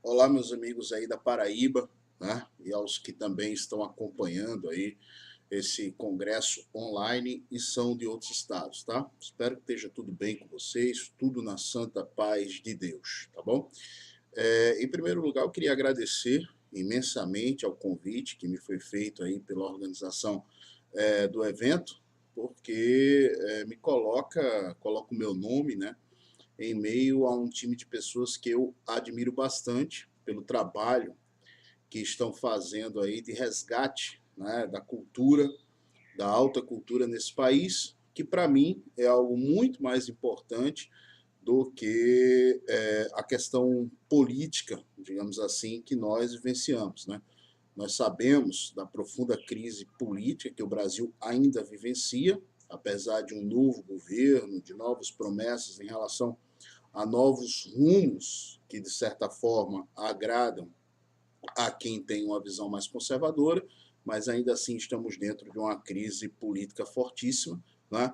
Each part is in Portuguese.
Olá, meus amigos aí da Paraíba, né? E aos que também estão acompanhando aí esse congresso online e são de outros estados, tá? Espero que esteja tudo bem com vocês, tudo na santa paz de Deus, tá bom? Em primeiro lugar, eu queria agradecer imensamente ao convite que me foi feito aí pela organização do evento, porque me coloca o meu nome, né? Em meio a um time de pessoas que eu admiro bastante pelo trabalho que estão fazendo aí de resgate, né, da cultura, da alta cultura nesse país, que para mim é algo muito mais importante do que a questão política, digamos assim, que nós vivenciamos, né? Nós sabemos da profunda crise política que o Brasil ainda vivencia, apesar de um novo governo, de novas promessas em relação a novos rumos que, de certa forma, agradam a quem tem uma visão mais conservadora, mas ainda assim estamos dentro de uma crise política fortíssima, né,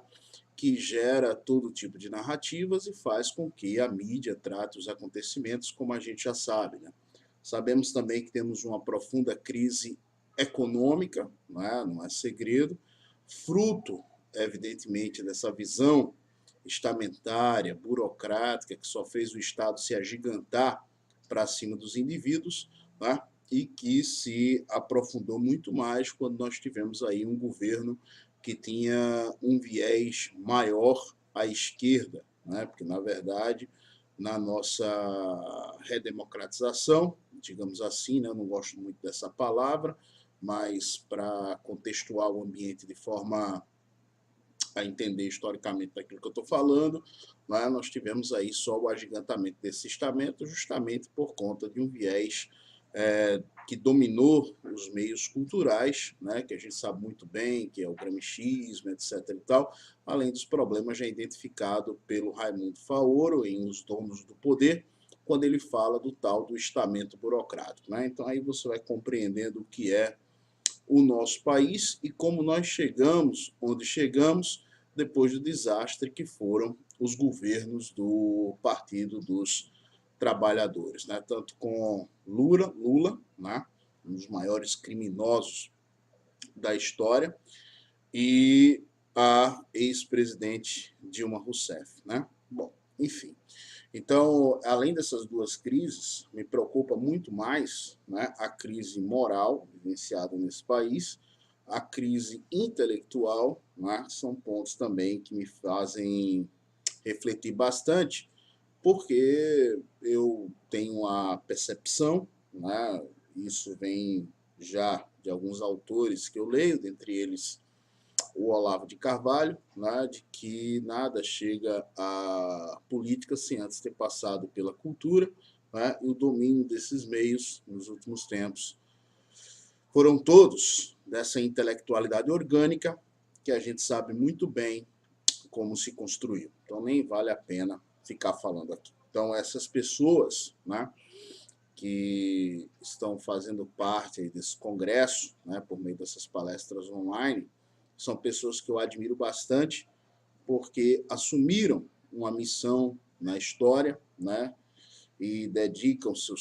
que gera todo tipo de narrativas e faz com que a mídia trate os acontecimentos como a gente já sabe. Né? Sabemos também que temos uma profunda crise econômica, não é segredo, fruto, evidentemente, dessa visão estamentária, burocrática, que só fez o Estado se agigantar para cima dos indivíduos, né? E que se aprofundou muito mais quando nós tivemos aí um governo que tinha um viés maior à esquerda, né? Porque, na verdade, na nossa redemocratização, digamos assim, né? Eu não gosto muito dessa palavra, mas para contextuar o ambiente de forma a entender historicamente daquilo que eu estou falando, né, nós tivemos aí só o agigantamento desse estamento, justamente por conta de um viés que dominou os meios culturais, né, que a gente sabe muito bem, que é o gramscismo, etc. e tal, além dos problemas já identificados pelo Raimundo Faoro em Os Donos do Poder, quando ele fala do tal do estamento burocrático. Né? Então aí você vai compreendendo o que é o nosso país e como nós chegamos onde chegamos depois do desastre que foram os governos do Partido dos Trabalhadores, né? Tanto com Lula, né? Um dos maiores criminosos da história, e a ex-presidente Dilma Rousseff, né? Bom, enfim. Então, além dessas duas crises, me preocupa muito mais, né, a crise moral vivenciada nesse país, a crise intelectual, né, são pontos também que me fazem refletir bastante, porque eu tenho a percepção, né, isso vem já de alguns autores que eu leio, dentre eles o Olavo de Carvalho, né, de que nada chega à política sem antes ter passado pela cultura, né, e o domínio desses meios nos últimos tempos foram todos dessa intelectualidade orgânica que a gente sabe muito bem como se construiu. Então nem vale a pena ficar falando aqui. Então essas pessoas, né, que estão fazendo parte desse congresso, né, por meio dessas palestras online, são pessoas que eu admiro bastante, porque assumiram uma missão na história, né, e dedicam seu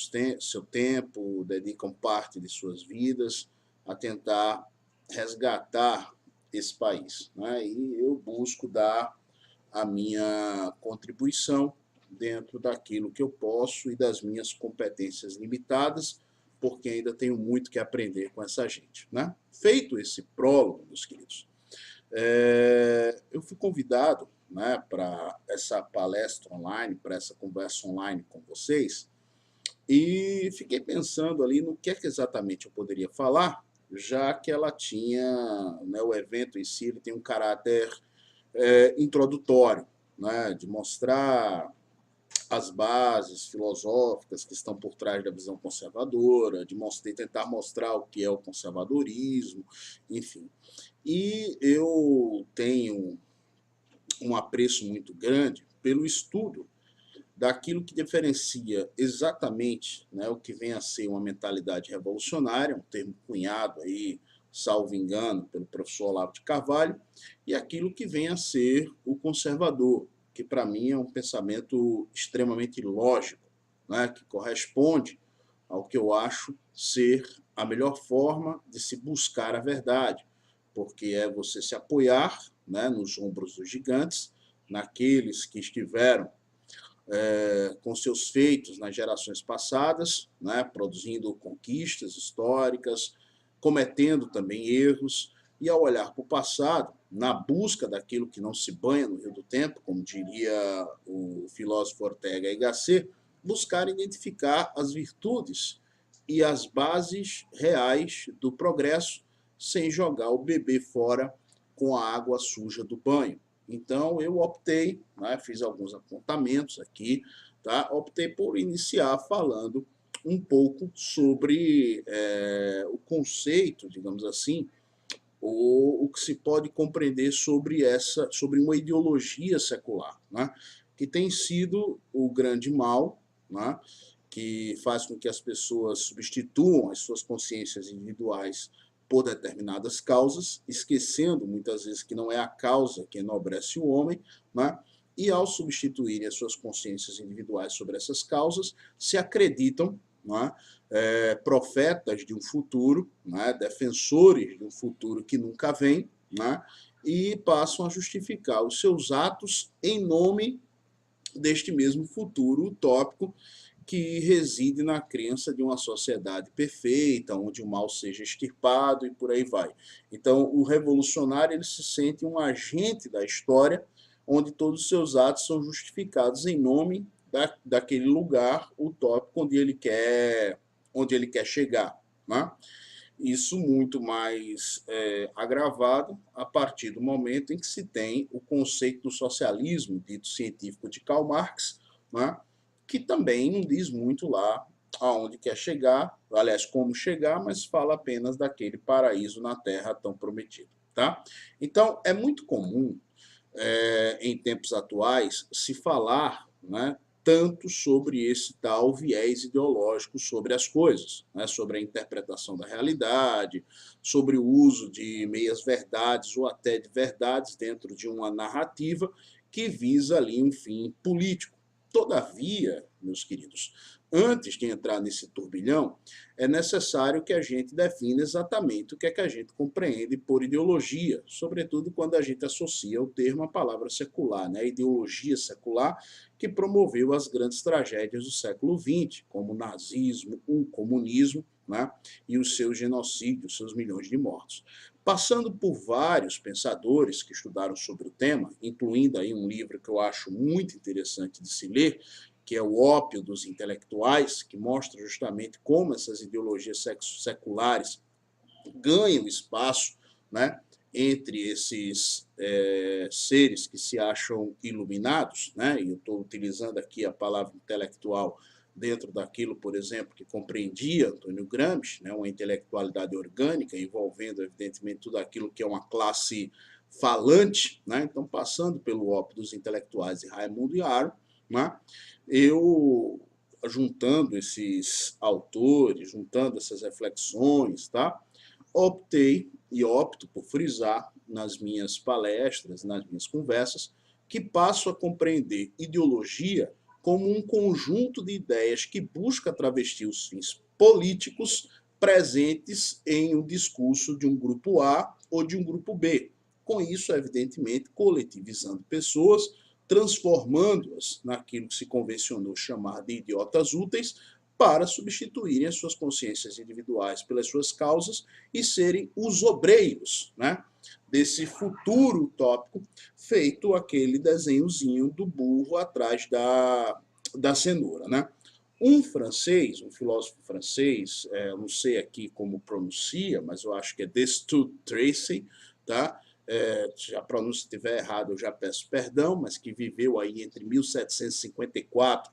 tempo, dedicam parte de suas vidas a tentar resgatar esse país. Né, e eu busco dar a minha contribuição dentro daquilo que eu posso e das minhas competências limitadas, porque ainda tenho muito que aprender com essa gente. Né? Feito esse prólogo, meus queridos, eu fui convidado, né, para essa palestra online, para essa conversa online com vocês, e fiquei pensando ali no que é que exatamente eu poderia falar, já que ela tinha, né, o evento em si ele tem um caráter introdutório, né, de mostrar as bases filosóficas que estão por trás da visão conservadora, de tentar mostrar o que é o conservadorismo, enfim. E eu tenho um apreço muito grande pelo estudo daquilo que diferencia exatamente, né, o que vem a ser uma mentalidade revolucionária, um termo cunhado aí, salvo engano, pelo professor Olavo de Carvalho, e aquilo que vem a ser o conservador, que para mim é um pensamento extremamente lógico, né, que corresponde ao que eu acho ser a melhor forma de se buscar a verdade, porque é você se apoiar, né, nos ombros dos gigantes, naqueles que estiveram com seus feitos nas gerações passadas, né, produzindo conquistas históricas, cometendo também erros, e ao olhar para o passado, na busca daquilo que não se banha no rio do tempo, como diria o filósofo Ortega y Gasset, buscar identificar as virtudes e as bases reais do progresso, sem jogar o bebê fora com a água suja do banho. Então, eu optei, né, fiz alguns apontamentos aqui, tá? Optei por iniciar falando um pouco sobre o conceito, digamos assim, o que se pode compreender sobre uma ideologia secular, né? Que tem sido o grande mal, né? Que faz com que as pessoas substituam as suas consciências individuais por determinadas causas, esquecendo muitas vezes que não é a causa que enobrece o homem, né? E ao substituírem as suas consciências individuais sobre essas causas, se acreditam, né, profetas de um futuro, né, defensores de um futuro que nunca vem, né, e passam a justificar os seus atos em nome deste mesmo futuro utópico que reside na crença de uma sociedade perfeita, onde o mal seja extirpado e por aí vai. Então, o revolucionário ele se sente um agente da história, onde todos os seus atos são justificados em nome daquele lugar utópico onde ele quer chegar, né? Isso muito mais agravado a partir do momento em que se tem o conceito do socialismo, dito científico de Karl Marx, né? Que também não diz muito lá aonde quer chegar, aliás, como chegar, mas fala apenas daquele paraíso na Terra tão prometido. Tá? Então, é muito comum, em tempos atuais, se falar, né, tanto sobre esse tal viés ideológico sobre as coisas, né, sobre a interpretação da realidade, sobre o uso de meias-verdades ou até de verdades dentro de uma narrativa que visa ali um fim político. Todavia, meus queridos, antes de entrar nesse turbilhão, é necessário que a gente defina exatamente o que é que a gente compreende por ideologia, sobretudo quando a gente associa o termo à palavra secular, né? A ideologia secular que promoveu as grandes tragédias do século XX, como o nazismo, o comunismo, né? E os seus genocídios, seus milhões de mortos. Passando por vários pensadores que estudaram sobre o tema, incluindo aí um livro que eu acho muito interessante de se ler, que é o Ópio dos Intelectuais, que mostra justamente como essas ideologias seculares ganham espaço, né, entre esses seres que se acham iluminados, né, e eu estou utilizando aqui a palavra intelectual dentro daquilo, por exemplo, que compreendia Antônio Gramsci, né, uma intelectualidade orgânica, envolvendo, evidentemente, tudo aquilo que é uma classe falante, né, então, passando pelo Ópio dos Intelectuais de Raimundo Iaro, né, eu, juntando esses autores, juntando essas reflexões, tá, optei e opto por frisar nas minhas palestras, nas minhas conversas, que passo a compreender ideologia como um conjunto de ideias que busca travestir os fins políticos presentes em um discurso de um grupo A ou de um grupo B. Com isso, evidentemente, coletivizando pessoas, transformando-as naquilo que se convencionou chamar de idiotas úteis, para substituírem as suas consciências individuais pelas suas causas e serem os obreiros, né, desse futuro utópico, feito aquele desenhozinho do burro atrás da cenoura. Né? Um francês, um filósofo francês, não sei aqui como pronuncia, mas eu acho que é Destutt Tracy, tá? Se a pronúncia estiver errada, eu já peço perdão, mas que viveu aí entre 1754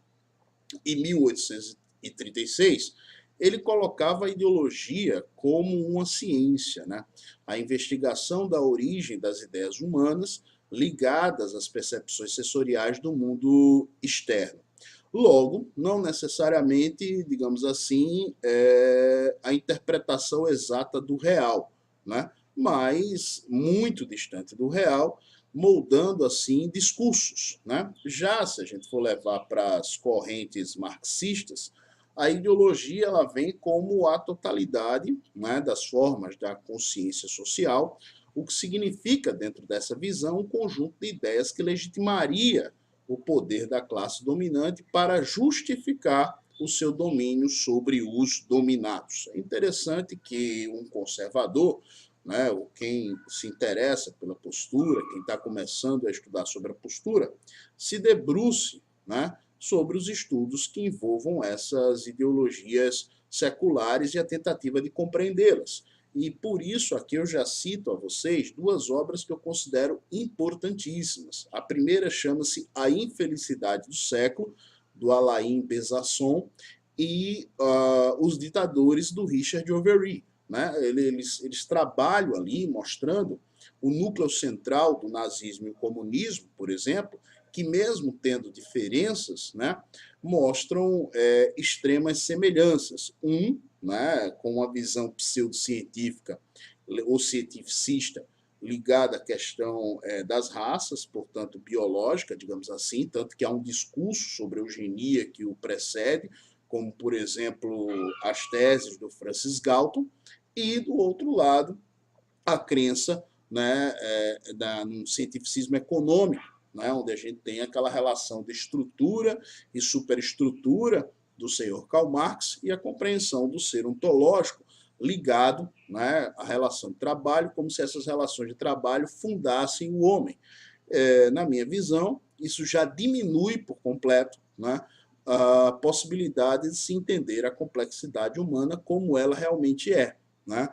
e 1836, ele colocava a ideologia como uma ciência, né? A investigação da origem das ideias humanas ligadas às percepções sensoriais do mundo externo. Logo, não necessariamente, digamos assim, a interpretação exata do real, né? Mas muito distante do real, moldando assim discursos, né? Já se a gente for levar para as correntes marxistas, a ideologia ela vem como a totalidade, né, das formas da consciência social, o que significa, dentro dessa visão, um conjunto de ideias que legitimaria o poder da classe dominante para justificar o seu domínio sobre os dominados. É interessante que um conservador, né, ou quem se interessa pela postura, quem está começando a estudar sobre a postura, se debruce, né, sobre os estudos que envolvam essas ideologias seculares e a tentativa de compreendê-las. E por isso aqui eu já cito a vocês duas obras que eu considero importantíssimas. A primeira chama-se A Infelicidade do Século, do Alain Besançon, e Os Ditadores, do Richard Overy. Né? Eles trabalham ali mostrando o núcleo central do nazismo e o comunismo, por exemplo, que mesmo tendo diferenças, né, mostram extremas semelhanças. Né, com uma visão pseudocientífica ou cientificista ligada à questão das raças, portanto biológica, digamos assim, tanto que há um discurso sobre a eugenia que o precede, como, por exemplo, as teses do Francis Galton, e, do outro lado, a crença, né, num cientificismo econômico, né, onde a gente tem aquela relação de estrutura e superestrutura do senhor Karl Marx e a compreensão do ser ontológico ligado, né, à relação de trabalho, como se essas relações de trabalho fundassem o homem. Na minha visão, isso já diminui por completo, né, a possibilidade de se entender a complexidade humana como ela realmente é. Né?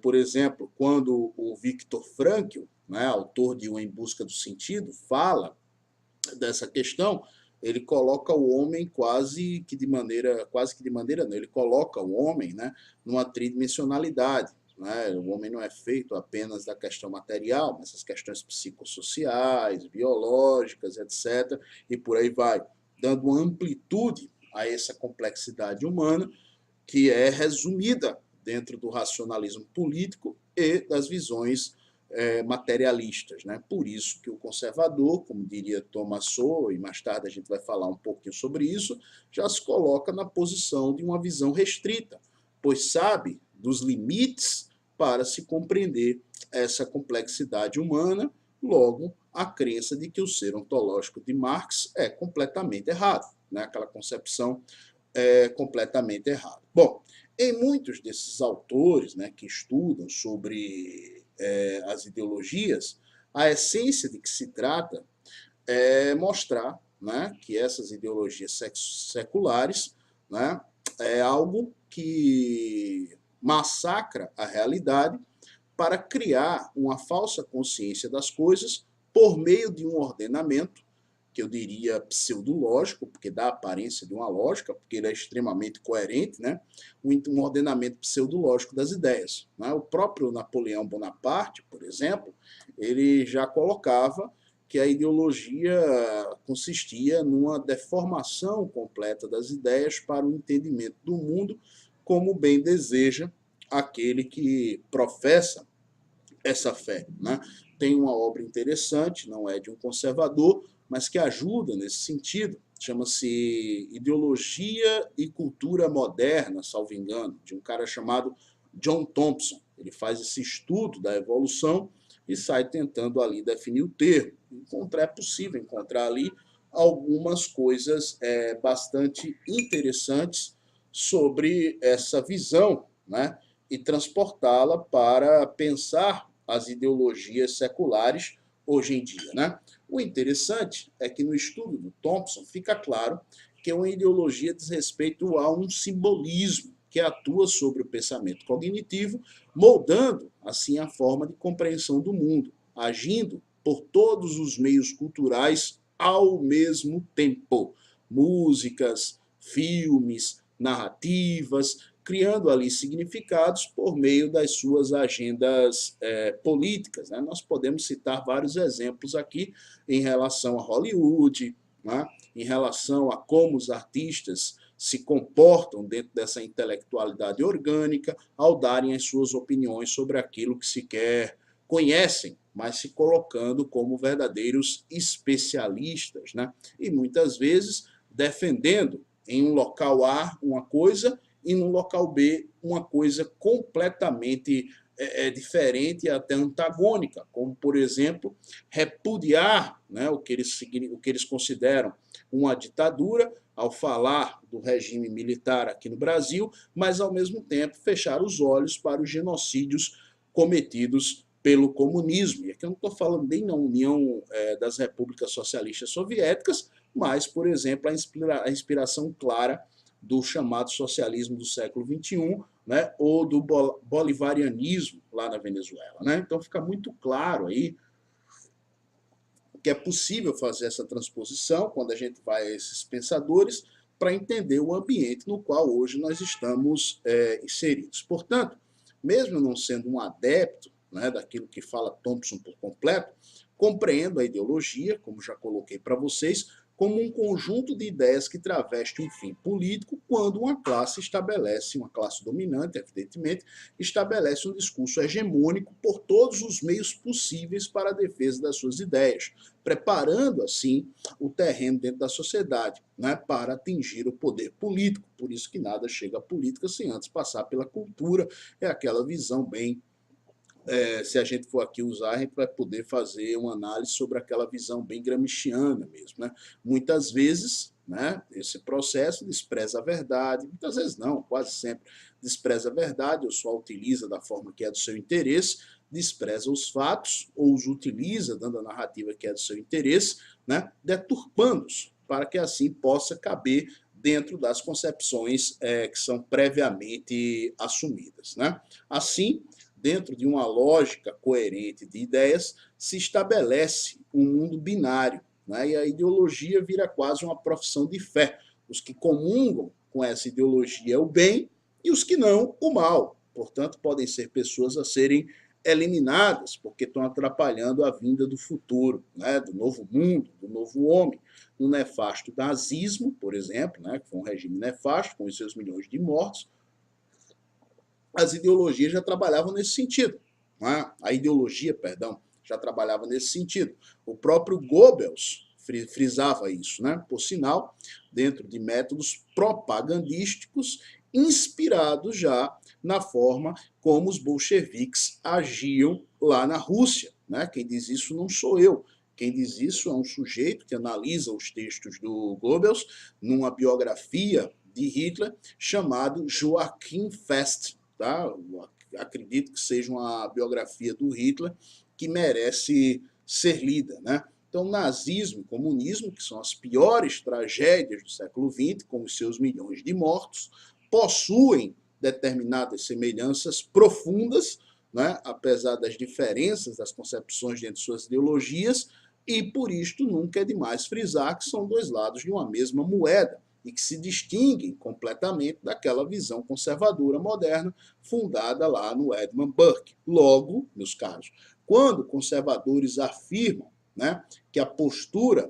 Por exemplo, quando o Viktor Frankl, né, autor de Em Busca do Sentido, fala dessa questão, ele coloca o homem quase que de maneira não, ele coloca o homem, né, numa tridimensionalidade. Né? O homem não é feito apenas da questão material, mas as questões psicossociais, biológicas, etc., e por aí vai, dando uma amplitude a essa complexidade humana que é resumida dentro do racionalismo político e das visões materialistas. Né? Por isso que o conservador, como diria Thomas Sowell, e mais tarde a gente vai falar um pouquinho sobre isso, já se coloca na posição de uma visão restrita, pois sabe dos limites para se compreender essa complexidade humana, logo a crença de que o ser ontológico de Marx é completamente errado, né? Aquela concepção completamente errada. Bom, em muitos desses autores, né, que estudam sobre as ideologias, a essência de que se trata é mostrar, né, que essas ideologias seculares, né, é algo que massacra a realidade para criar uma falsa consciência das coisas por meio de um ordenamento que eu diria pseudológico, porque dá a aparência de uma lógica, porque ele é extremamente coerente, né? Um ordenamento pseudológico das ideias. Né? O próprio Napoleão Bonaparte, por exemplo, ele já colocava que a ideologia consistia numa deformação completa das ideias para o entendimento do mundo como bem deseja aquele que professa essa fé. Né? Tem uma obra interessante, não é de um conservador, mas que ajuda nesse sentido, chama-se Ideologia e Cultura Moderna, salvo engano, de um cara chamado John Thompson. Ele faz esse estudo da evolução e sai tentando ali definir o termo. É possível encontrar ali algumas coisas bastante interessantes sobre essa visão, né? E transportá-la para pensar as ideologias seculares hoje em dia. Né? O interessante é que no estudo do Thompson fica claro que uma ideologia diz respeito a um simbolismo que atua sobre o pensamento cognitivo, moldando assim a forma de compreensão do mundo, agindo por todos os meios culturais ao mesmo tempo. Músicas, filmes, narrativas, criando ali significados por meio das suas agendas políticas. Né? Nós podemos citar vários exemplos aqui em relação a Hollywood, né? Em relação a como os artistas se comportam dentro dessa intelectualidade orgânica ao darem as suas opiniões sobre aquilo que sequer conhecem, mas se colocando como verdadeiros especialistas, né? E muitas vezes defendendo em um local A uma coisa e no local B uma coisa completamente diferente e até antagônica, como, por exemplo, repudiar, né, o que eles consideram uma ditadura, ao falar do regime militar aqui no Brasil, mas, ao mesmo tempo, fechar os olhos para os genocídios cometidos pelo comunismo. E aqui eu não estou falando nem na União das Repúblicas Socialistas Soviéticas, mas, por exemplo, a inspiração clara do chamado socialismo do século XXI, né, ou do bolivarianismo lá na Venezuela. Né? Então fica muito claro aí que é possível fazer essa transposição quando a gente vai a esses pensadores para entender o ambiente no qual hoje nós estamos inseridos. Portanto, mesmo não sendo um adepto, né, daquilo que fala Thompson por completo, compreendo a ideologia, como já coloquei para vocês, como um conjunto de ideias que traveste um fim político quando uma classe estabelece, uma classe dominante, evidentemente, estabelece um discurso hegemônico por todos os meios possíveis para a defesa das suas ideias, preparando, assim, o terreno dentro da sociedade, né, para atingir o poder político. Por isso que nada chega à política sem antes passar pela cultura, é aquela visão bem... se a gente for aqui usar, a gente vai poder fazer uma análise sobre aquela visão bem gramsciana mesmo. Né? Muitas vezes, né, esse processo despreza a verdade, muitas vezes não, quase sempre despreza a verdade, ou só utiliza da forma que é do seu interesse, despreza os fatos, ou os utiliza dando a narrativa que é do seu interesse, né, deturpando-os, para que assim possa caber dentro das concepções que são previamente assumidas. Né? Assim, dentro de uma lógica coerente de ideias, se estabelece um mundo binário, né? E a ideologia vira quase uma profissão de fé. Os que comungam com essa ideologia o bem e os que não, o mal. Portanto, podem ser pessoas a serem eliminadas, porque estão atrapalhando a vinda do futuro, né? Do novo mundo, do novo homem. No nefasto nazismo, por exemplo, né? Que foi um regime nefasto, com os seus milhões de mortos, as ideologias já trabalhavam nesse sentido. Né? A ideologia, perdão, já trabalhava nesse sentido. O próprio Goebbels frisava isso, né? Por sinal, dentro de métodos propagandísticos inspirados já na forma como os bolcheviques agiam lá na Rússia. Né? Quem diz isso não sou eu. Quem diz isso é um sujeito que analisa os textos do Goebbels numa biografia de Hitler chamado Joachim Fest. Tá? Acredito que seja uma biografia do Hitler que merece ser lida. Né? Então, nazismo e comunismo, que são as piores tragédias do século XX, com os seus milhões de mortos, possuem determinadas semelhanças profundas, né? Apesar das diferenças das concepções dentro de suas ideologias, e por isto nunca é demais frisar que são dois lados de uma mesma moeda, e que se distinguem completamente daquela visão conservadora moderna fundada lá no Edmund Burke. Logo, meus caros, quando conservadores afirmam, né, que a postura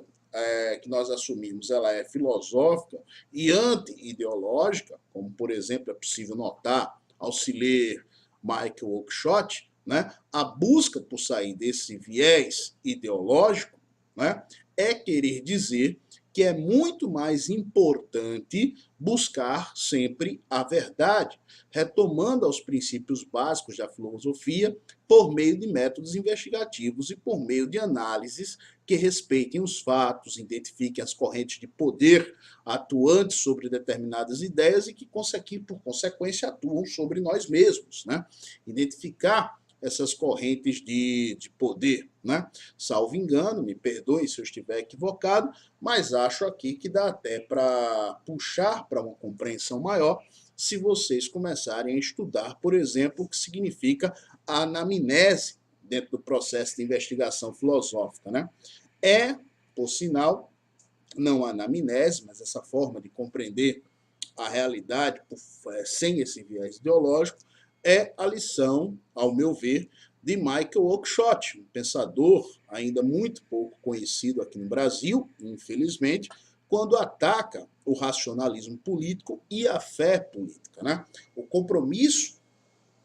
que nós assumimos ela é filosófica e anti-ideológica, como, por exemplo, é possível notar ao se ler Michael Oakeshott, né, a busca por sair desse viés ideológico, né, é querer dizer que é muito mais importante buscar sempre a verdade, retomando aos princípios básicos da filosofia por meio de métodos investigativos e por meio de análises que respeitem os fatos, identifiquem as correntes de poder atuantes sobre determinadas ideias e que, por consequência, atuam sobre nós mesmos. Né? Identificar essas correntes de poder, né? Salvo engano, me perdoem se eu estiver equivocado, mas acho aqui que dá até para puxar para uma compreensão maior se vocês começarem a estudar, por exemplo, o que significa a anamnese dentro do processo de investigação filosófica, né? É, por sinal, não a anamnese, mas essa forma de compreender a realidade sem esse viés ideológico, é a lição, ao meu ver, de Michael Oakeshott, um pensador ainda muito pouco conhecido aqui no Brasil, infelizmente, quando ataca o racionalismo político e a fé política. Né? O compromisso,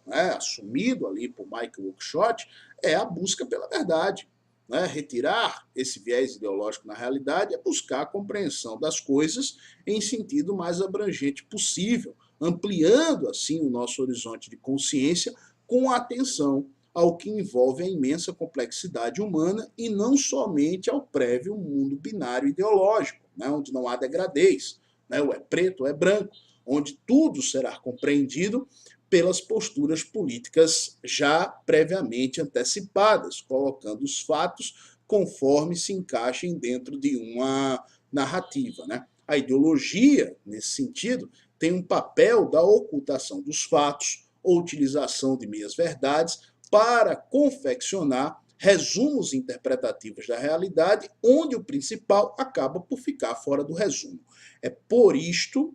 né, assumido ali por Michael Oakeshott é a busca pela verdade. né, retirar esse viés ideológico na realidade é buscar a compreensão das coisas em sentido mais abrangente possível, ampliando assim o nosso horizonte de consciência com atenção ao que envolve a imensa complexidade humana e não somente ao prévio mundo binário ideológico, né, onde não há degradez, né, ou é preto ou é branco, onde tudo será compreendido pelas posturas políticas já previamente antecipadas, colocando os fatos conforme se encaixem dentro de uma narrativa, né? A ideologia, nesse sentido, tem um papel da ocultação dos fatos ou utilização de meias-verdades para confeccionar resumos interpretativos da realidade, onde o principal acaba por ficar fora do resumo. É por isto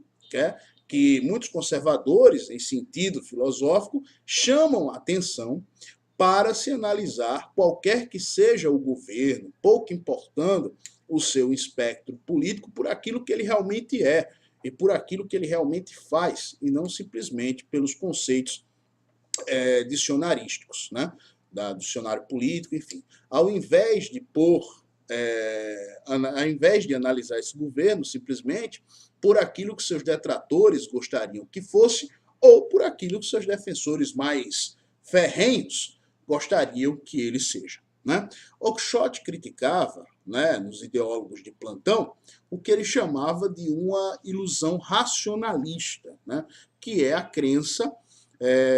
que muitos conservadores, em sentido filosófico, chamam a atenção para se analisar qualquer que seja o governo, pouco importando o seu espectro político, por aquilo que ele realmente é e por aquilo que ele realmente faz, e não simplesmente pelos conceitos dicionarísticos, né? Do dicionário político, enfim. Ao invés de analisar esse governo simplesmente por aquilo que seus detratores gostariam que fosse ou por aquilo que seus defensores mais ferrenhos gostariam que ele seja, né? Oakeshott criticava, né, nos ideólogos de plantão, o que ele chamava de uma ilusão racionalista, né, que é a crença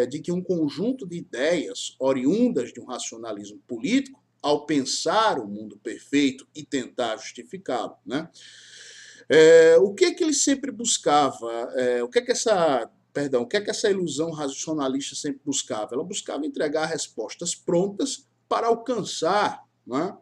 de que um conjunto de ideias oriundas de um racionalismo político, ao pensar o mundo perfeito e tentar justificá-lo, né? O que ele sempre buscava? O que essa ilusão racionalista sempre buscava? Ela buscava entregar respostas prontas para alcançar, né,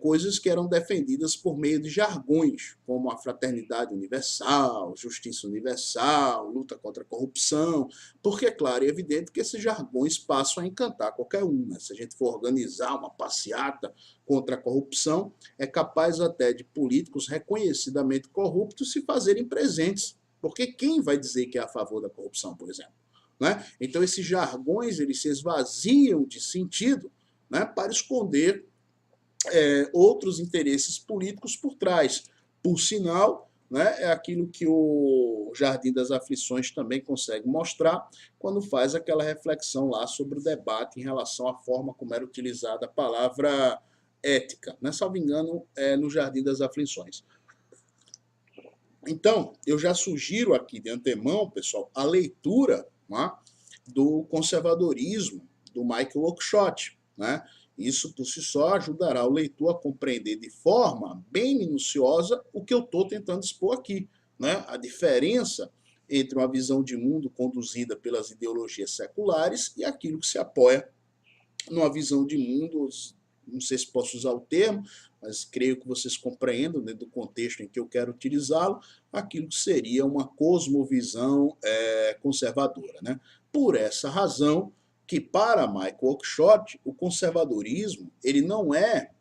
coisas que eram defendidas por meio de jargões, como a fraternidade universal, justiça universal, luta contra a corrupção, porque é claro e evidente que esses jargões passam a encantar qualquer um, né? Se a gente for organizar uma passeata contra a corrupção, é capaz até de políticos reconhecidamente corruptos se fazerem presentes, porque quem vai dizer que é a favor da corrupção, por exemplo? Né? Então esses jargões eles se esvaziam de sentido, né, para esconder outros interesses políticos por trás. Por sinal, né, é aquilo que o Jardim das Aflições também consegue mostrar quando faz aquela reflexão lá sobre o debate em relação à forma como era utilizada a palavra ética, né, salvo engano, no Jardim das Aflições. Então, eu já sugiro aqui de antemão, pessoal, a leitura, né, do conservadorismo do Michael Oakeshott, né? Isso, por si só, ajudará o leitor a compreender de forma bem minuciosa o que eu estou tentando expor aqui, né? A diferença entre uma visão de mundo conduzida pelas ideologias seculares e aquilo que se apoia numa visão de mundo, não sei se posso usar o termo, mas creio que vocês compreendam, dentro do contexto em que eu quero utilizá-lo, aquilo que seria uma cosmovisão conservadora, né? Por essa razão, que para Michael Oakeshott, o conservadorismo ele não é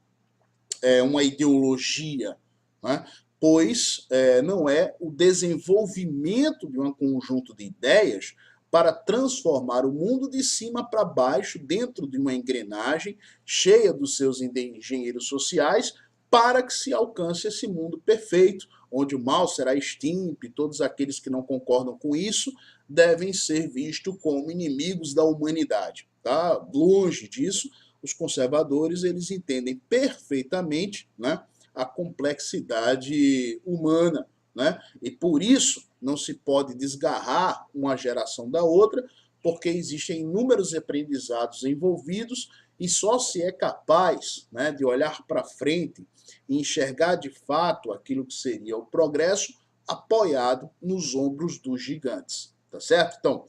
uma ideologia, né? Pois não é o desenvolvimento de um conjunto de ideias para transformar o mundo de cima para baixo dentro de uma engrenagem cheia dos seus engenheiros sociais para que se alcance esse mundo perfeito, onde o mal será extinto e todos aqueles que não concordam com isso devem ser vistos como inimigos da humanidade. Tá? Longe disso, os conservadores eles entendem perfeitamente, né, a complexidade humana, né? E por isso não se pode desgarrar uma geração da outra, porque existem inúmeros aprendizados envolvidos e só se é capaz, né, de olhar para frente e enxergar de fato aquilo que seria o progresso apoiado nos ombros dos gigantes, tá certo? Então,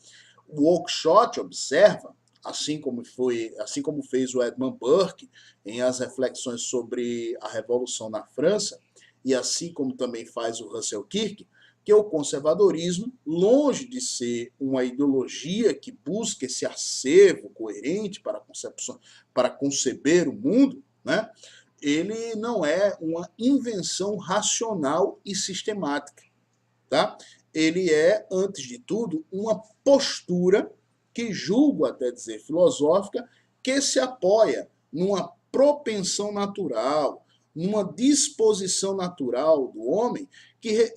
o Oakeshott observa, assim como fez o Edmund Burke em As Reflexões sobre a Revolução na França, e assim como também faz o Russell Kirk, que o conservadorismo, longe de ser uma ideologia que busca esse acervo coerente para conceber o mundo, né, ele não é uma invenção racional e sistemática. Tá? Ele é, antes de tudo, uma postura que julgo até dizer filosófica, que se apoia numa propensão natural, numa disposição natural do homem que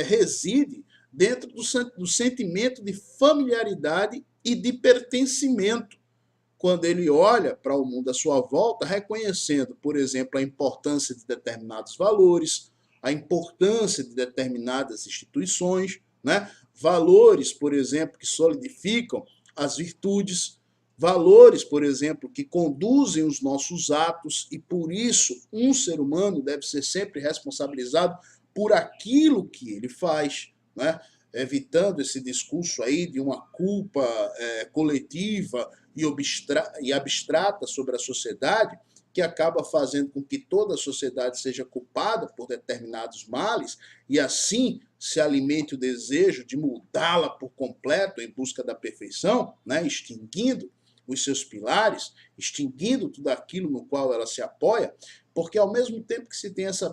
reside dentro do sentimento de familiaridade e de pertencimento. Quando ele olha para o mundo à sua volta, reconhecendo, por exemplo, a importância de determinados valores, a importância de determinadas instituições, né? Valores, por exemplo, que solidificam as virtudes, valores, por exemplo, que conduzem os nossos atos, e por isso um ser humano deve ser sempre responsabilizado por aquilo que ele faz, né? Evitando esse discurso aí de uma culpa coletiva e abstrata sobre a sociedade, que acaba fazendo com que toda a sociedade seja culpada por determinados males e assim se alimente o desejo de mudá-la por completo em busca da perfeição, né? Extinguindo os seus pilares, extinguindo tudo aquilo no qual ela se apoia, porque ao mesmo tempo que se tem essa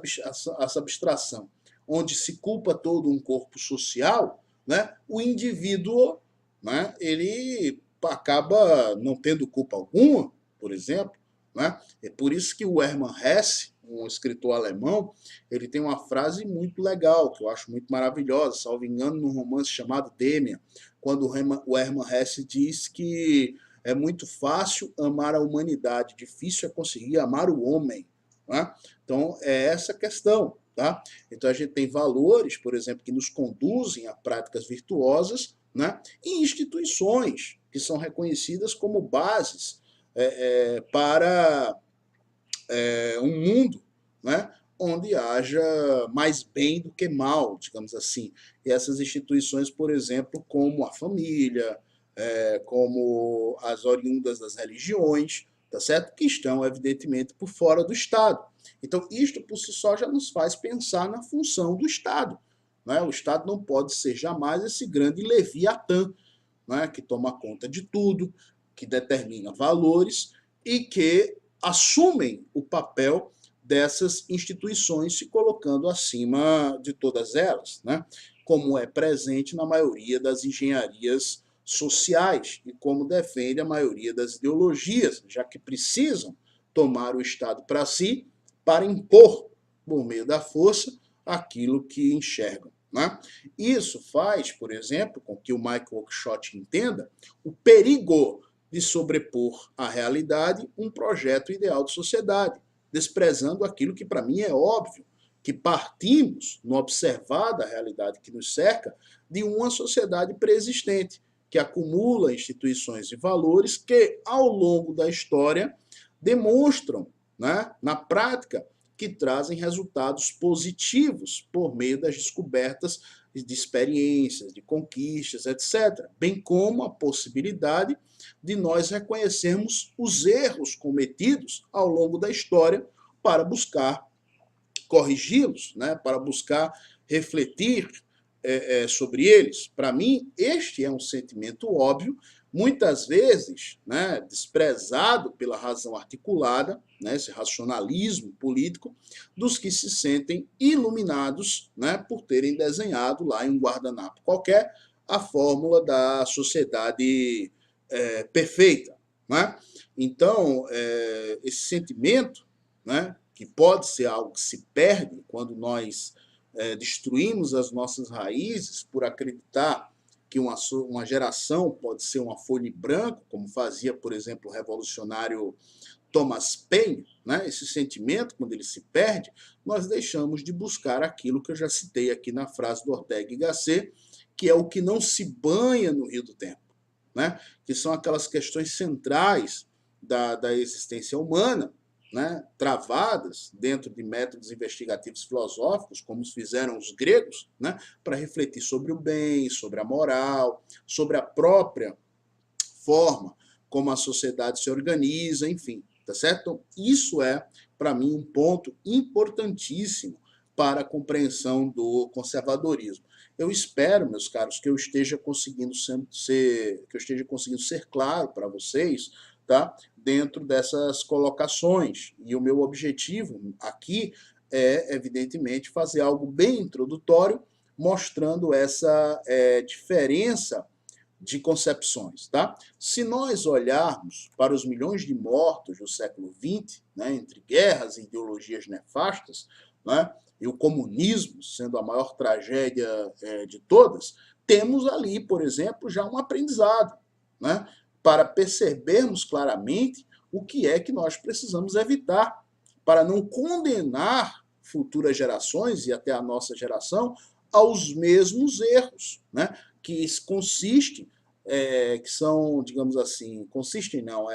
abstração, onde se culpa todo um corpo social, né, o indivíduo, né, ele acaba não tendo culpa alguma, por exemplo. Né? É por isso que o Hermann Hesse, um escritor alemão, ele tem uma frase muito legal, que eu acho muito maravilhosa, salvo engano, num romance chamado Demian, quando o Hermann Hesse diz que é muito fácil amar a humanidade, difícil é conseguir amar o homem. Né? Então, é essa questão. Tá? Então, a gente tem valores, por exemplo, que nos conduzem a práticas virtuosas, né? E instituições que são reconhecidas como bases para um mundo, né? Onde haja mais bem do que mal, digamos assim. E essas instituições, por exemplo, como a família, como as oriundas das religiões, tá certo? Que estão, evidentemente, por fora do Estado. Então, isto por si só já nos faz pensar na função do Estado. Né? O Estado não pode ser jamais esse grande leviatã, né? Que toma conta de tudo, que determina valores e que assumem o papel dessas instituições, se colocando acima de todas elas, né? Como é presente na maioria das engenharias sociais e como defende a maioria das ideologias, já que precisam tomar o Estado para si para impor, por meio da força, aquilo que enxergam. Né? Isso faz, por exemplo, com que o Michael Oakeshott entenda o perigo de sobrepor à realidade um projeto ideal de sociedade, desprezando aquilo que para mim é óbvio, que partimos, no observar da realidade que nos cerca, de uma sociedade preexistente, que acumula instituições e valores que, ao longo da história, demonstram, né, na prática, que trazem resultados positivos por meio das descobertas de experiências, de conquistas, etc., bem como a possibilidade de nós reconhecermos os erros cometidos ao longo da história para buscar corrigi-los, né, para buscar refletir sobre eles. Para mim, este é um sentimento óbvio, muitas vezes, né, desprezado pela razão articulada, né, esse racionalismo político, dos que se sentem iluminados, né, por terem desenhado lá em um guardanapo qualquer a fórmula da sociedade perfeita. Né? Então, esse sentimento, né, que pode ser algo que se perde quando nós destruímos as nossas raízes por acreditar que uma geração pode ser uma folha em branco, como fazia, por exemplo, o revolucionário Thomas Paine, né? Esse sentimento, quando ele se perde, nós deixamos de buscar aquilo que eu já citei aqui na frase do Ortega y Gasset, que é o que não se banha no rio do tempo, né? Que são aquelas questões centrais da existência humana, né, travadas dentro de métodos investigativos filosóficos, como fizeram os gregos, né, para refletir sobre o bem, sobre a moral, sobre a própria forma como a sociedade se organiza, enfim, tá certo? Então, isso é, para mim, um ponto importantíssimo para a compreensão do conservadorismo. Eu espero, meus caros, que eu esteja conseguindo ser claro para vocês, tá? Dentro dessas colocações. E o meu objetivo aqui é, evidentemente, fazer algo bem introdutório, mostrando essa diferença de concepções, tá? Se nós olharmos para os milhões de mortos do século XX, né, entre guerras e ideologias nefastas, né, e o comunismo sendo a maior tragédia de todas, temos ali, por exemplo, já um aprendizado, né, para percebermos claramente o que é que nós precisamos evitar, para não condenar futuras gerações e até a nossa geração aos mesmos erros, né, que consistem, que são, digamos assim, consistem não,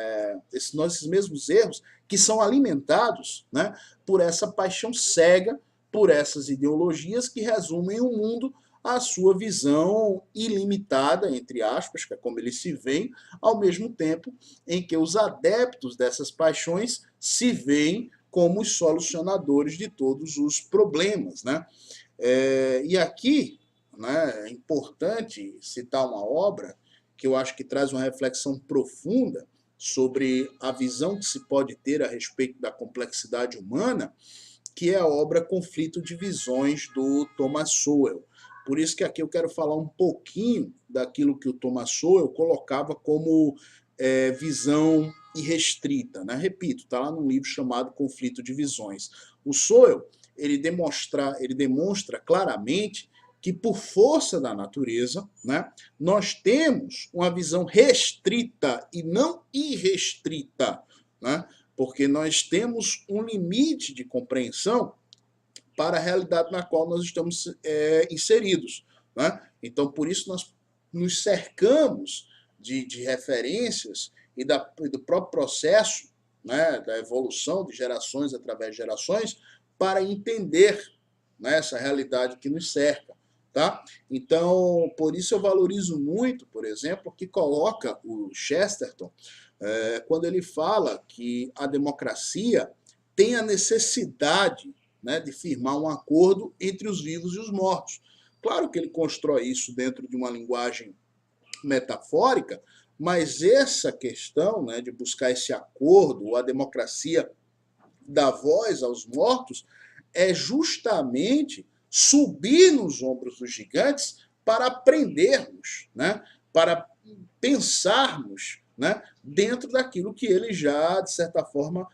esses mesmos erros que são alimentados, né, por essa paixão cega, por essas ideologias que resumem o mundo à sua visão ilimitada, entre aspas, que é como eles se veem, ao mesmo tempo em que os adeptos dessas paixões se veem como os solucionadores de todos os problemas, né? E aqui, né, é importante citar uma obra que eu acho que traz uma reflexão profunda sobre a visão que se pode ter a respeito da complexidade humana, que é a obra Conflito de Visões, do Thomas Sowell. Por isso que aqui eu quero falar um pouquinho daquilo que o Thomas Sowell colocava como visão irrestrita, né? Repito, está lá num livro chamado Conflito de Visões. O Sowell, ele demonstra claramente que, por força da natureza, né, nós temos uma visão restrita e não irrestrita, né? Porque nós temos um limite de compreensão para a realidade na qual nós estamos inseridos, né? Então, por isso, nós nos cercamos de referências e do próprio processo, né, da evolução de gerações através de gerações, para entender, né, essa realidade que nos cerca. Tá? Então, por isso eu valorizo muito, por exemplo, o que coloca o Chesterton quando ele fala que a democracia tem a necessidade, né, de firmar um acordo entre os vivos e os mortos. Claro que ele constrói isso dentro de uma linguagem metafórica, mas essa questão, né, de buscar esse acordo, a democracia dá voz aos mortos, é justamente subir nos ombros dos gigantes para aprendermos, né, para pensarmos, né, dentro daquilo que eles já, de certa forma,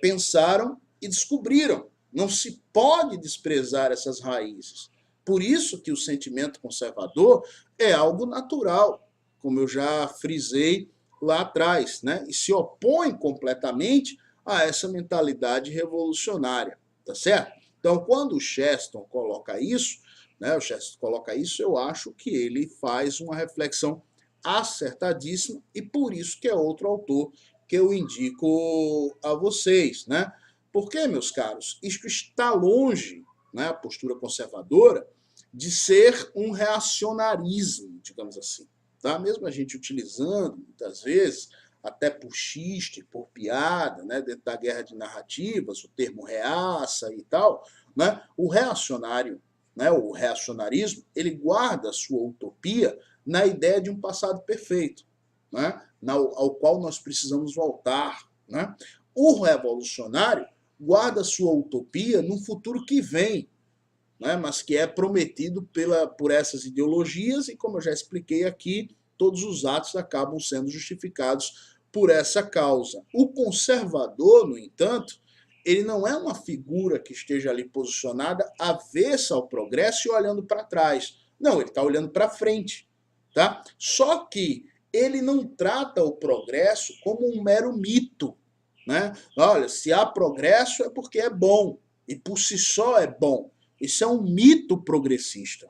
pensaram e descobriram. Não se pode desprezar essas raízes. Por isso que o sentimento conservador é algo natural, como eu já frisei lá atrás, né, e se opõe completamente a essa mentalidade revolucionária, tá certo? Então, quando o Chesterton coloca isso, né, eu acho que ele faz uma reflexão acertadíssima e por isso que é outro autor que eu indico a vocês, né? Porque, meus caros, isto está longe, né, a postura conservadora, de ser um reacionarismo, digamos assim, tá? Mesmo a gente utilizando, muitas vezes, até por xiste, por piada, né, dentro da guerra de narrativas, o termo reaça e tal, né, o reacionário, né, o reacionarismo, ele guarda a sua utopia na ideia de um passado perfeito, né, ao qual nós precisamos voltar. Né? O revolucionário guarda a sua utopia num futuro que vem, né, mas que é prometido por essas ideologias, e como eu já expliquei aqui, todos os atos acabam sendo justificados por essa causa. O conservador, no entanto, ele não é uma figura que esteja ali posicionada avessa ao progresso e olhando para trás. Não, ele está olhando para frente. Tá? Só que ele não trata o progresso como um mero mito. Né? Olha, se há progresso é porque é bom, e por si só é bom. Isso é um mito progressista.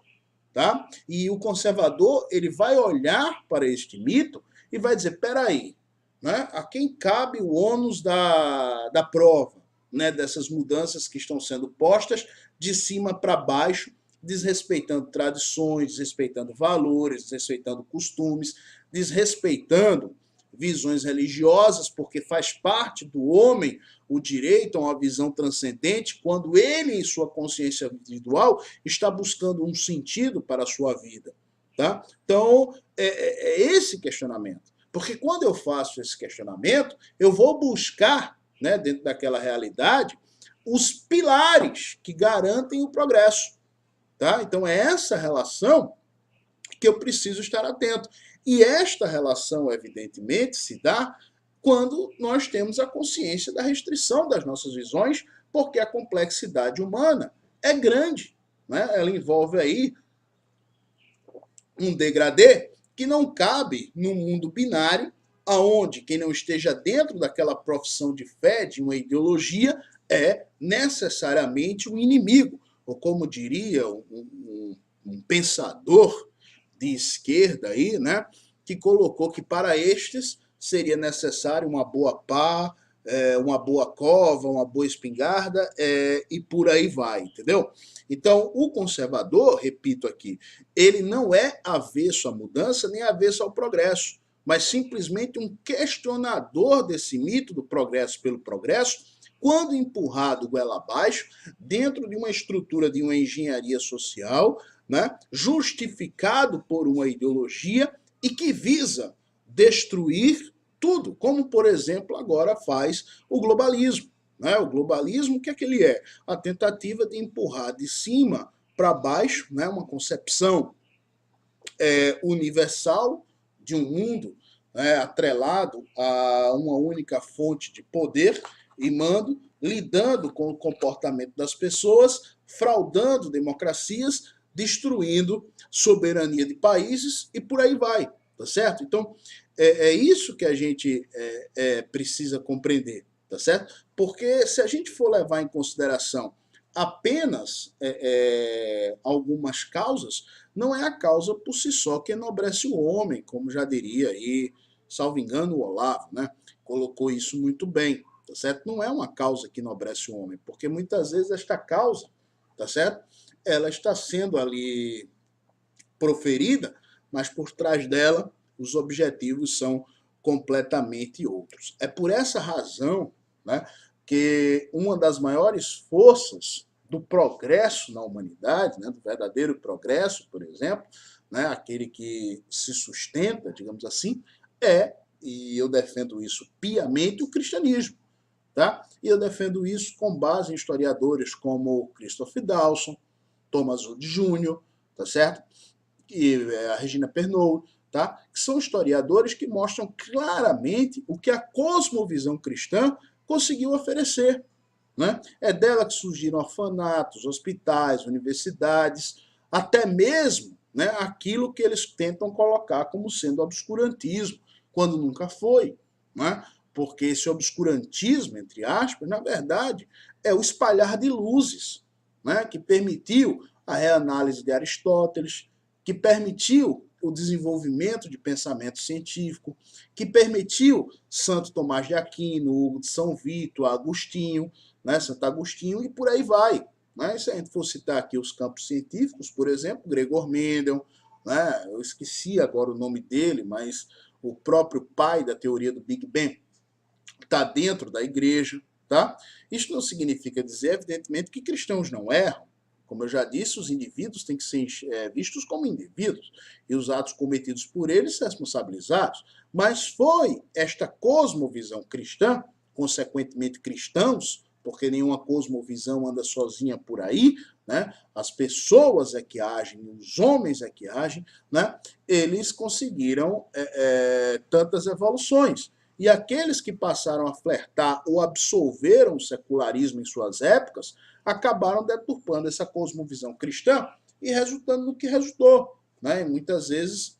Tá? E o conservador ele vai olhar para este mito e vai dizer, peraí, né? A quem cabe o ônus da prova, né? Dessas mudanças que estão sendo postas de cima para baixo, desrespeitando tradições, desrespeitando valores, desrespeitando costumes, desrespeitando visões religiosas, porque faz parte do homem o direito a uma visão transcendente quando ele, em sua consciência individual, está buscando um sentido para a sua vida. Tá? Então, é esse questionamento. Porque quando eu faço esse questionamento, eu vou buscar, né, dentro daquela realidade, os pilares que garantem o progresso. Tá? Então, é essa relação que eu preciso estar atento. E esta relação, evidentemente, se dá quando nós temos a consciência da restrição das nossas visões, porque a complexidade humana é grande, né? Ela envolve aí um degradê que não cabe no mundo binário, aonde quem não esteja dentro daquela profissão de fé, de uma ideologia, é necessariamente um inimigo. Ou como diria um pensador de esquerda aí, né, que colocou que para estes seria necessário uma boa pá, uma boa cova, uma boa espingarda, e por aí vai, entendeu? Então, o conservador, repito aqui, ele não é avesso à mudança nem avesso ao progresso, mas simplesmente um questionador desse mito do progresso pelo progresso, quando empurrado goela abaixo, dentro de uma estrutura de uma engenharia social, né, justificado por uma ideologia e que visa destruir tudo, como, por exemplo, agora faz o globalismo. Né? O globalismo, o que é que ele é? A tentativa de empurrar de cima para baixo, né, uma concepção universal de um mundo atrelado a uma única fonte de poder e mando, lidando com o comportamento das pessoas, fraudando democracias, destruindo soberania de países e por aí vai, tá certo? Então, é isso que a gente precisa compreender, tá certo? Porque se a gente for levar em consideração apenas algumas causas, não é a causa por si só que enobrece o homem, como já diria aí, salvo engano, o Olavo, né? Colocou isso muito bem, tá certo? Não é uma causa que enobrece o homem, porque muitas vezes esta causa, tá certo? Ela está sendo ali proferida, mas por trás dela os objetivos são completamente outros. É por essa razão, né, que uma das maiores forças do progresso na humanidade, né, do verdadeiro progresso, por exemplo, né, aquele que se sustenta, digamos assim, e eu defendo isso piamente, o cristianismo. Tá? E eu defendo isso com base em historiadores como Christopher Dawson, Thomas Hood Jr., tá certo? E a Regina Pernoud, tá? Que são historiadores que mostram claramente o que a cosmovisão cristã conseguiu oferecer. Né? É dela que surgiram orfanatos, hospitais, universidades, até mesmo, né, aquilo que eles tentam colocar como sendo obscurantismo, quando nunca foi. Né? Porque esse obscurantismo, entre aspas, na verdade, é o espalhar de luzes, né, que permitiu a reanálise de Aristóteles, que permitiu o desenvolvimento de pensamento científico, que permitiu Santo Tomás de Aquino, Hugo de São Vito, Agostinho, né, Santo Agostinho, e por aí vai. Né? Se a gente for citar aqui os campos científicos, por exemplo, Gregor Mendel, né, eu esqueci agora o nome dele, mas o próprio pai da teoria do Big Bang está dentro da igreja. Tá? Isso não significa dizer, evidentemente, que cristãos não erram. Como eu já disse, os indivíduos têm que ser vistos como indivíduos e os atos cometidos por eles responsabilizados. Mas foi esta cosmovisão cristã, consequentemente cristãos, porque nenhuma cosmovisão anda sozinha por aí, né? As pessoas é que agem, os homens é que agem, né? Eles conseguiram tantas evoluções. E aqueles que passaram a flertar ou absolveram o secularismo em suas épocas acabaram deturpando essa cosmovisão cristã e resultando no que resultou. Né? E muitas vezes,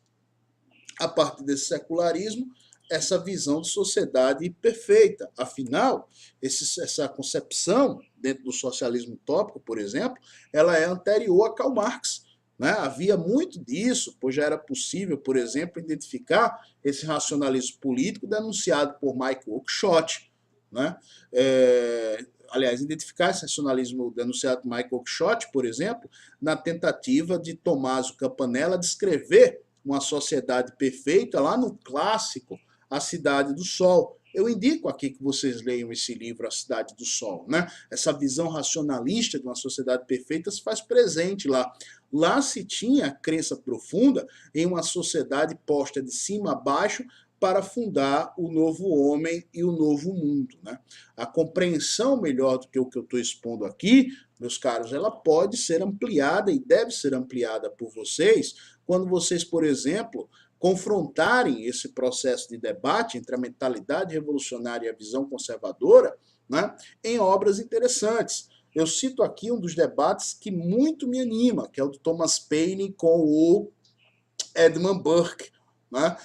a partir desse secularismo, essa visão de sociedade perfeita. Afinal, essa concepção, dentro do socialismo utópico, por exemplo, ela é anterior a Karl Marx. Né? Havia muito disso, pois já era possível, por exemplo, identificar esse racionalismo político denunciado por Michael Oakeshott. Né? Aliás, identificar esse racionalismo denunciado por Michael Oakeshott, por exemplo, na tentativa de Tommaso Campanella descrever uma sociedade perfeita lá no clássico A Cidade do Sol. Eu indico aqui que vocês leiam esse livro, A Cidade do Sol. Né? Essa visão racionalista de uma sociedade perfeita se faz presente lá. Lá se tinha a crença profunda em uma sociedade posta de cima a baixo para fundar o novo homem e o novo mundo, né? A compreensão melhor do que o que eu estou expondo aqui, meus caros, ela pode ser ampliada e deve ser ampliada por vocês quando vocês, por exemplo, confrontarem esse processo de debate entre a mentalidade revolucionária e a visão conservadora, né, em obras interessantes. Eu cito aqui um dos debates que muito me anima, que é o do Thomas Paine com o Edmund Burke, né,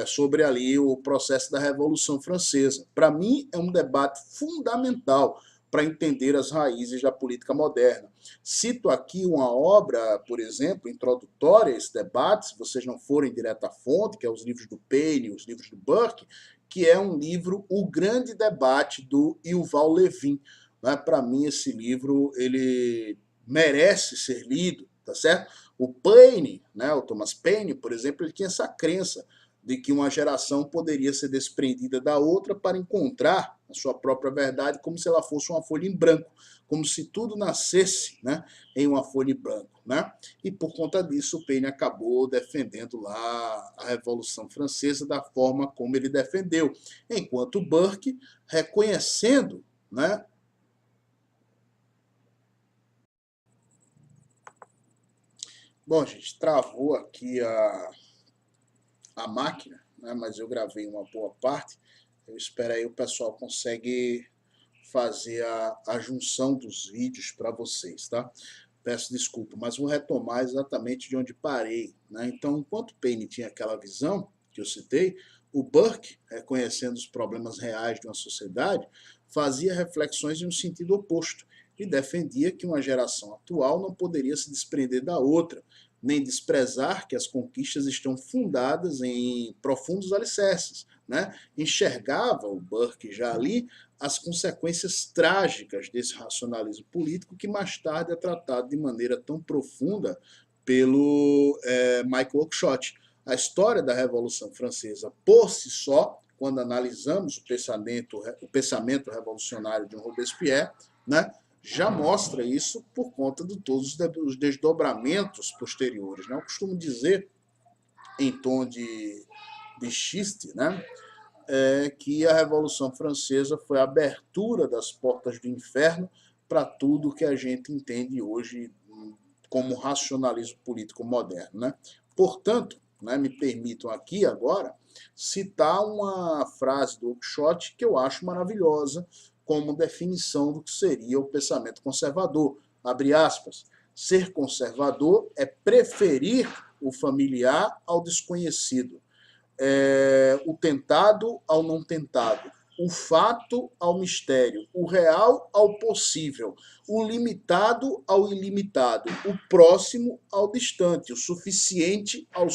sobre ali o processo da Revolução Francesa. Para mim, é um debate fundamental para entender as raízes da política moderna. Cito aqui uma obra, por exemplo, introdutória a esse debate, se vocês não forem direto à fonte, que é os livros do Paine, os livros do Burke, que é um livro, O Grande Debate, do Yuval Levin. Né? Para mim, esse livro ele merece ser lido, tá certo? O Paine, né, o Thomas Paine, por exemplo, ele tinha essa crença de que uma geração poderia ser desprendida da outra para encontrar a sua própria verdade, como se ela fosse uma folha em branco, como se tudo nascesse, né, em uma folha em branco, né? E por conta disso, o Paine acabou defendendo lá a Revolução Francesa da forma como ele defendeu, enquanto Burke, reconhecendo, né, bom, gente, travou aqui a máquina, né, mas eu gravei uma boa parte. Eu espero aí o pessoal consegue fazer a junção dos vídeos para vocês, tá? Peço desculpa, mas vou retomar exatamente de onde parei, né? Então, enquanto Paine tinha aquela visão que eu citei, o Burke, reconhecendo os problemas reais de uma sociedade, fazia reflexões em um sentido oposto e defendia que uma geração atual não poderia se desprender da outra, nem desprezar que as conquistas estão fundadas em profundos alicerces, né? Enxergava o Burke já ali as consequências trágicas desse racionalismo político que mais tarde é tratado de maneira tão profunda pelo Michael Oakeshott. A história da Revolução Francesa, por si só, quando analisamos o pensamento revolucionário de Robespierre, né, já mostra isso por conta de todos os desdobramentos posteriores. Né? Eu costumo dizer, em tom de xiste, né, que a Revolução Francesa foi a abertura das portas do inferno para tudo que a gente entende hoje como racionalismo político moderno. Né? Portanto, né, me permitam aqui agora citar uma frase do Oakeshott que eu acho maravilhosa como definição do que seria o pensamento conservador. Abre aspas. Ser conservador é preferir o familiar ao desconhecido, o tentado ao não tentado, o fato ao mistério, o real ao possível, o limitado ao ilimitado, o próximo ao distante, o suficiente ao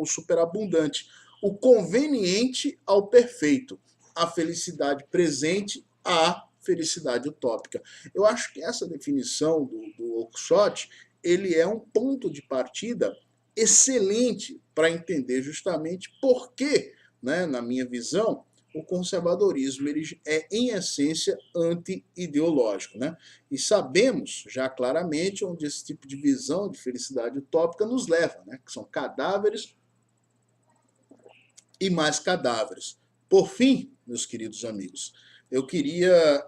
superabundante, o conveniente ao perfeito, a felicidade presente à felicidade utópica. Eu acho que essa definição do Oakeshott, ele é um ponto de partida excelente para entender justamente por que, né, na minha visão, o conservadorismo ele é, em essência, anti-ideológico. Né? E sabemos já claramente onde esse tipo de visão de felicidade utópica nos leva, né? Que são cadáveres e mais cadáveres. Por fim, meus queridos amigos, eu queria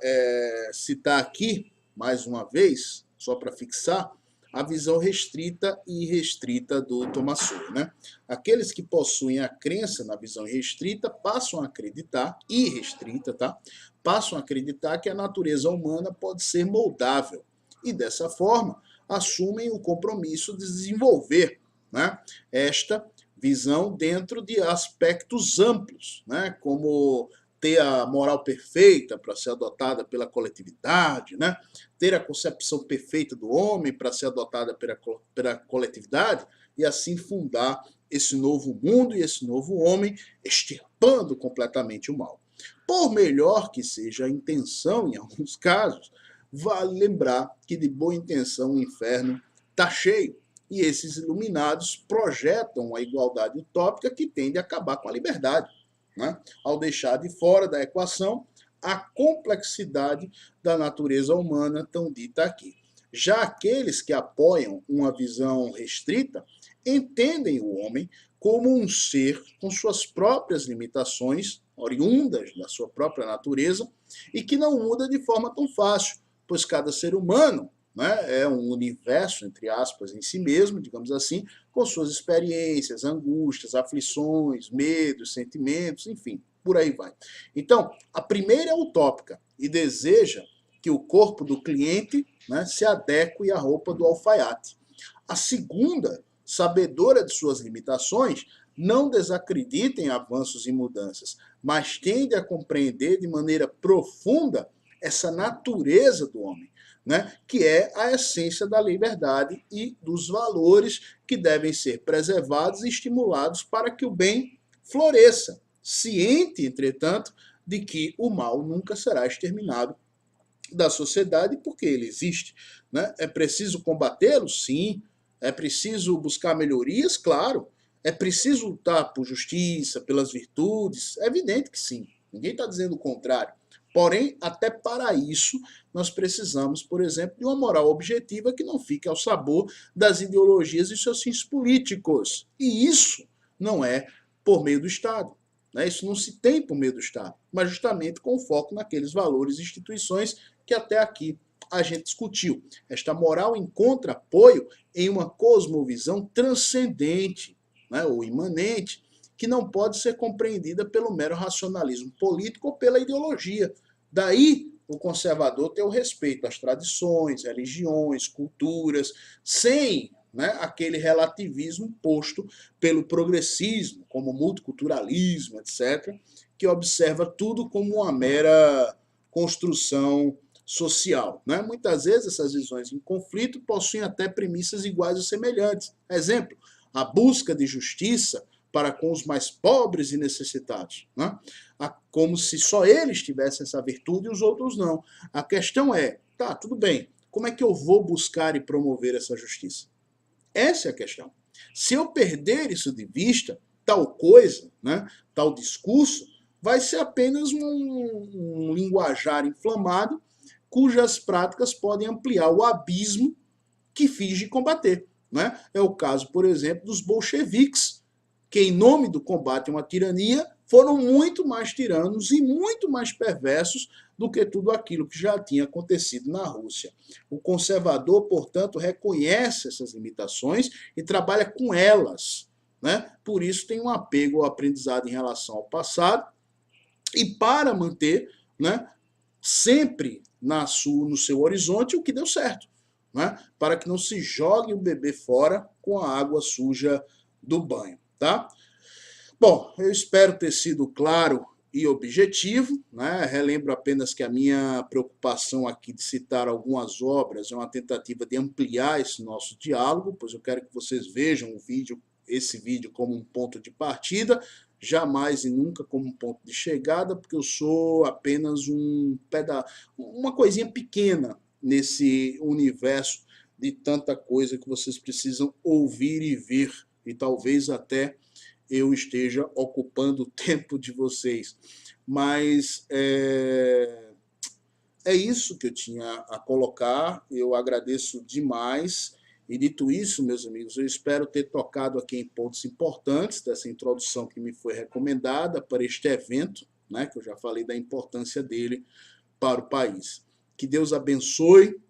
citar aqui, mais uma vez, só para fixar, a visão restrita e irrestrita do Thomas Sowell. Né? Aqueles que possuem a crença na visão restrita passam a acreditar, irrestrita, tá? Passam a acreditar que a natureza humana pode ser moldável e, dessa forma, assumem o compromisso de desenvolver, né, esta visão dentro de aspectos amplos, né, como ter a moral perfeita para ser adotada pela coletividade, né? Ter a concepção perfeita do homem para ser adotada pela coletividade e assim fundar esse novo mundo e esse novo homem, extirpando completamente o mal. Por melhor que seja a intenção em alguns casos, vale lembrar que de boa intenção o inferno está cheio e esses iluminados projetam a igualdade utópica que tende a acabar com a liberdade, né? Ao deixar de fora da equação a complexidade da natureza humana tão dita aqui. Já aqueles que apoiam uma visão restrita entendem o homem como um ser com suas próprias limitações, oriundas da sua própria natureza, e que não muda de forma tão fácil, pois cada ser humano, né, é um universo, entre aspas, em si mesmo, digamos assim, com suas experiências, angústias, aflições, medos, sentimentos, enfim, por aí vai. Então, a primeira é utópica e deseja que o corpo do cliente, né, se adeque à roupa do alfaiate. A segunda, sabedora de suas limitações, não desacredita em avanços e mudanças, mas tende a compreender de maneira profunda essa natureza do homem, né, que é a essência da liberdade e dos valores que devem ser preservados e estimulados para que o bem floresça, ciente, entretanto, de que o mal nunca será exterminado da sociedade porque ele existe. Né? É preciso combatê-lo? Sim. É preciso buscar melhorias? Claro. É preciso lutar por justiça, pelas virtudes? É evidente que sim. Ninguém está dizendo o contrário. Porém, até para isso, nós precisamos, por exemplo, de uma moral objetiva que não fique ao sabor das ideologias e seus fins políticos. E isso não é por meio do Estado. Né? Isso não se tem por meio do Estado, mas justamente com foco naqueles valores e instituições que até aqui a gente discutiu. Esta moral encontra apoio em uma cosmovisão transcendente, né, ou imanente, que não pode ser compreendida pelo mero racionalismo político ou pela ideologia. Daí o conservador ter o respeito às tradições, religiões, culturas, sem, né, aquele relativismo posto pelo progressismo, como multiculturalismo, etc., que observa tudo como uma mera construção social. Né? Muitas vezes essas visões em conflito possuem até premissas iguais ou semelhantes. Exemplo, a busca de justiça para com os mais pobres e necessitados. Né? Como se só eles tivessem essa virtude e os outros não. A questão é, tá, tudo bem, como é que eu vou buscar e promover essa justiça? Essa é a questão. Se eu perder isso de vista, tal coisa, né, tal discurso, vai ser apenas um linguajar inflamado cujas práticas podem ampliar o abismo que finge combater. Né? É o caso, por exemplo, dos bolcheviques, que, em nome do combate a uma tirania, foram muito mais tiranos e muito mais perversos do que tudo aquilo que já tinha acontecido na Rússia. O conservador, portanto, reconhece essas limitações e trabalha com elas. Né? Por isso tem um apego ao aprendizado em relação ao passado e para manter, né, sempre no seu horizonte o que deu certo, né? Para que não se jogue o bebê fora com a água suja do banho, tá? Bom, eu espero ter sido claro e objetivo, né? Relembro apenas que a minha preocupação aqui de citar algumas obras é uma tentativa de ampliar esse nosso diálogo, pois eu quero que vocês vejam esse vídeo como um ponto de partida, jamais e nunca como um ponto de chegada, porque eu sou apenas uma coisinha pequena nesse universo de tanta coisa que vocês precisam ouvir e ver, e talvez até eu esteja ocupando o tempo de vocês. Mas é isso que eu tinha a colocar. Eu agradeço demais. E dito isso, meus amigos, eu espero ter tocado aqui em pontos importantes dessa introdução que me foi recomendada para este evento, né, que eu já falei da importância dele para o país. Que Deus abençoe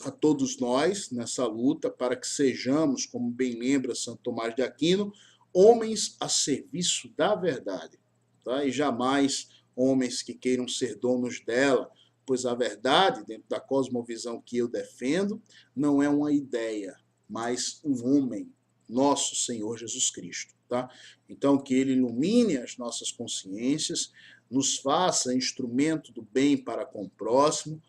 a todos nós nessa luta para que sejamos, como bem lembra Santo Tomás de Aquino, homens a serviço da verdade, tá? E jamais homens que queiram ser donos dela, pois a verdade, dentro da cosmovisão que eu defendo, não é uma ideia, mas um homem, nosso Senhor Jesus Cristo. Tá? Então, que Ele ilumine as nossas consciências, nos faça instrumento do bem para com o próximo,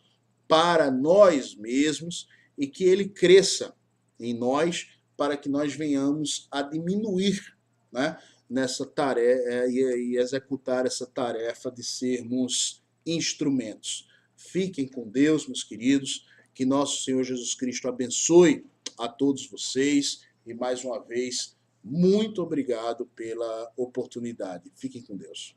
para nós mesmos, e que Ele cresça em nós para que nós venhamos a diminuir, né, nessa tarefa e executar essa tarefa de sermos instrumentos. Fiquem com Deus, meus queridos, que nosso Senhor Jesus Cristo abençoe a todos vocês e mais uma vez, muito obrigado pela oportunidade. Fiquem com Deus.